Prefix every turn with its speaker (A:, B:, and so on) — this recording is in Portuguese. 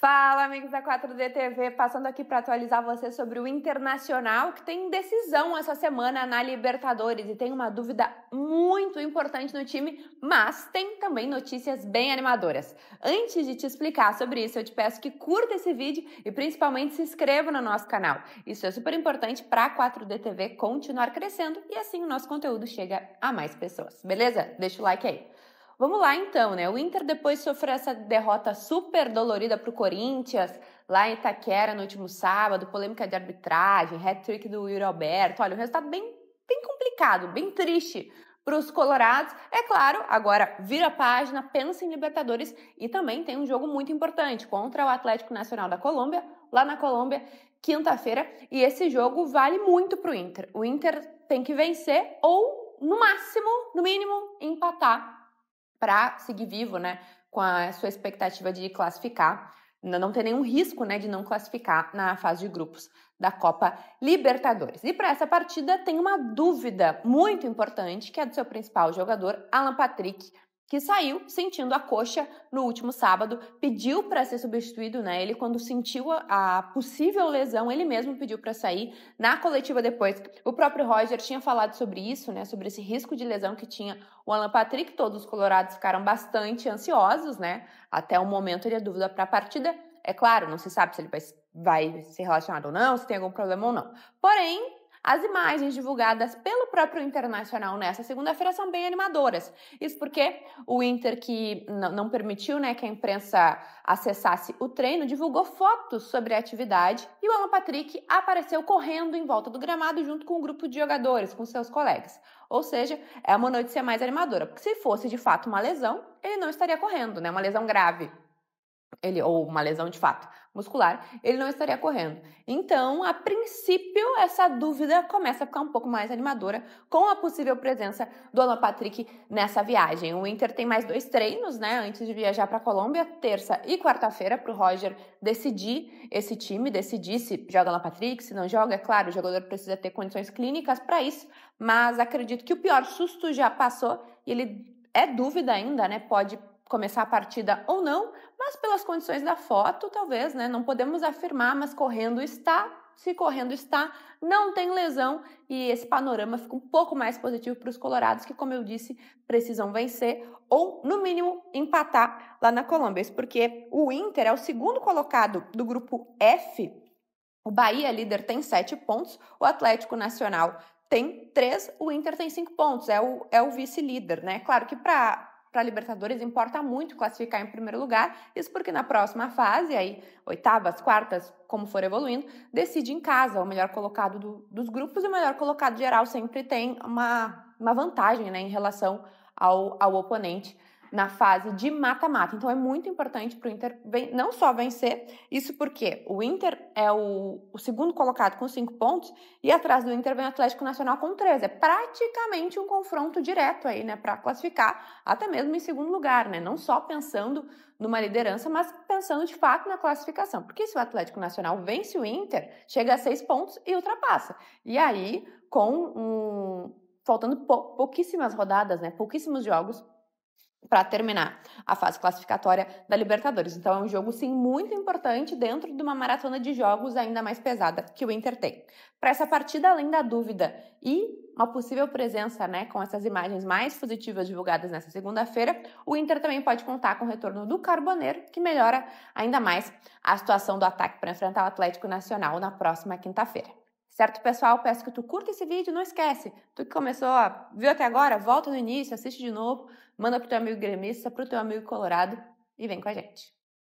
A: Fala, amigos da 4D TV, passando aqui para atualizar você sobre o Internacional, que tem decisão essa semana na Libertadores e tem uma dúvida muito importante no time, mas tem também notícias bem animadoras. Antes de te explicar sobre isso, eu te peço que curta esse vídeo e principalmente se inscreva no nosso canal. Isso é super importante para a 4D TV continuar crescendo e assim o nosso conteúdo chega a mais pessoas, beleza? Deixa o like aí. Vamos lá então, né? O Inter depois sofreu essa derrota super dolorida para o Corinthians, lá em Itaquera no último sábado, polêmica de arbitragem, hat-trick do Yuri Alberto. Olha, um resultado bem complicado, bem triste para os colorados. É claro, agora vira a página, pensa em Libertadores e também tem um jogo muito importante contra o Atlético Nacional da Colômbia, lá na Colômbia, quinta-feira. E esse jogo vale muito para o Inter. O Inter tem que vencer ou, no máximo, no mínimo, empatar para seguir vivo, né, com a sua expectativa de classificar, não ter nenhum risco, né, de não classificar na fase de grupos da Copa Libertadores. E para essa partida tem uma dúvida muito importante, que é do seu principal jogador, Alan Patrick, que saiu sentindo a coxa no último sábado, pediu para ser substituído, né? Ele, quando sentiu a possível lesão, ele mesmo pediu para sair. Na coletiva depois, o próprio Roger tinha falado sobre isso, né? Sobre esse risco de lesão que tinha o Alan Patrick. Todos os colorados ficaram bastante ansiosos, né? Até o momento ele é dúvida para a partida. É claro, não se sabe se ele vai ser relacionado ou não, se tem algum problema ou não. Porém, as imagens divulgadas pelo próprio Internacional nessa segunda-feira são bem animadoras. Isso porque o Inter, que não permitiu, né, que a imprensa acessasse o treino, divulgou fotos sobre a atividade e o Alan Patrick apareceu correndo em volta do gramado junto com um grupo de jogadores, com seus colegas. Ou seja, é uma notícia mais animadora, porque se fosse de fato uma lesão, ele não estaria correndo, né, uma lesão grave. Ou uma lesão de fato muscular, ele não estaria correndo. Então, a princípio, essa dúvida começa a ficar um pouco mais animadora com a possível presença do Alan Patrick nessa viagem. O Inter tem mais 2 treinos, né, antes de viajar para a Colômbia, terça e quarta-feira, para o Roger decidir esse time, decidir se joga Alan Patrick, se não joga. É claro, o jogador precisa ter condições clínicas para isso, mas acredito que o pior susto já passou e ele é dúvida ainda, né, pode começar a partida ou não, mas pelas condições da foto, talvez, né? Não podemos afirmar, mas correndo está. Se correndo está, não tem lesão e esse panorama fica um pouco mais positivo para os colorados, que, como eu disse, precisam vencer ou, no mínimo, empatar lá na Colômbia. Isso porque o Inter é o segundo colocado do grupo F, o Bahia, líder, tem 7 pontos, o Atlético Nacional tem 3, o Inter tem 5 pontos, é o vice-líder, né? Claro que para Libertadores importa muito classificar em primeiro lugar, isso porque na próxima fase, aí, oitavas, quartas, como for evoluindo, decide em casa o melhor colocado dos grupos e o melhor colocado geral sempre tem uma vantagem, né, em relação ao oponente na fase de mata-mata. Então é muito importante para o Inter não só vencer, isso porque o Inter é o segundo colocado com 5 pontos e atrás do Inter vem o Atlético Nacional com 3. É praticamente um confronto direto aí, né, para classificar até mesmo em segundo lugar, né? Não só pensando numa liderança, mas pensando de fato na classificação. Porque se o Atlético Nacional vence o Inter, chega a 6 pontos e ultrapassa. E aí, faltando pouquíssimas rodadas, né, pouquíssimos jogos para terminar a fase classificatória da Libertadores. Então é um jogo, sim, muito importante dentro de uma maratona de jogos ainda mais pesada que o Inter tem. Para essa partida, além da dúvida e uma possível presença, né, com essas imagens mais positivas divulgadas nessa segunda-feira, o Inter também pode contar com o retorno do Carboneiro, que melhora ainda mais a situação do ataque para enfrentar o Atlético Nacional na próxima quinta-feira. Certo, pessoal? Peço que tu curta esse vídeo, não esquece. Tu que começou, viu até agora, volta no início, assiste de novo, manda pro teu amigo gremista, pro teu amigo colorado e vem com a gente.